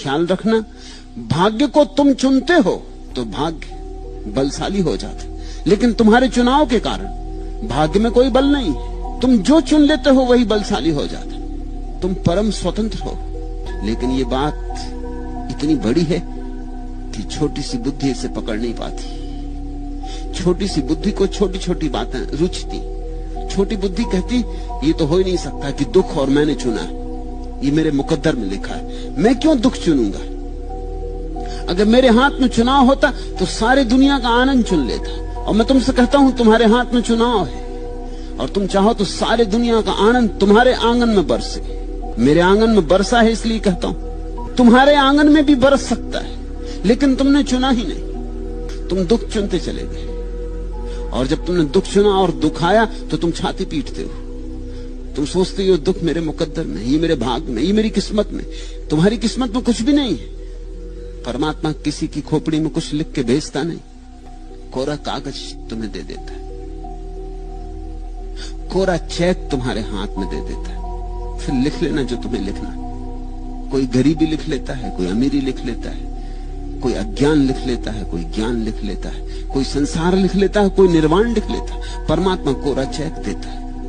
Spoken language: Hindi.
ख्याल रखना, भाग्य को तुम चुनते हो तो भाग्य बलशाली हो जाता, लेकिन तुम्हारे चुनाव के कारण भाग्य में कोई बल नहीं है। तुम जो चुन लेते हो वही बलशाली हो जाता, तुम परम स्वतंत्र हो। लेकिन ये बात इतनी बड़ी है कि छोटी सी बुद्धि इसे पकड़ नहीं पाती। छोटी सी बुद्धि को छोटी छोटी बातें रुचती। छोटी बुद्धि कहती ये तो हो ही नहीं सकता कि दुख और मैंने चुना है, ये मेरे मुकद्दर में लिखा है, मैं क्यों दुख चुनूंगा। अगर मेरे हाथ में चुनाव होता तो सारी दुनिया का आनंद चुन लेता। और मैं तुमसे कहता हूं तुम्हारे हाथ में चुनाव है और तुम चाहो तो सारे दुनिया का आनंद तुम्हारे आंगन में बरसे। मेरे आंगन में बरसा है इसलिए कहता हूं, तुम्हारे आंगन में भी बरस सकता है, लेकिन तुमने चुना ही नहीं। तुम दुख चुनते चले गए और जब तुमने दुख चुना और दुख आया तो तुम छाती पीटते हो। तुम सोचते हो दुख मेरे मुकद्दर में, ये मेरे भाग में, ये मेरी किस्मत में। तुम्हारी किस्मत में कुछ भी नहीं है। परमात्मा किसी की खोपड़ी में कुछ लिख के भेजता नहीं, कोरा कागज तुम्हें दे देता है, कोरा चेक तुम्हारे हाथ में दे देता है। फिर लिख लेना जो तुम्हें लिखना। कोई गरीबी लिख लेता है, कोई अमीरी लिख लेता है, कोई अज्ञान लिख लेता है, कोई ज्ञान लिख लेता है, कोई संसार लिख लेता है, कोई निर्वाण लिख लेता है। परमात्मा कोरा चेक देता है।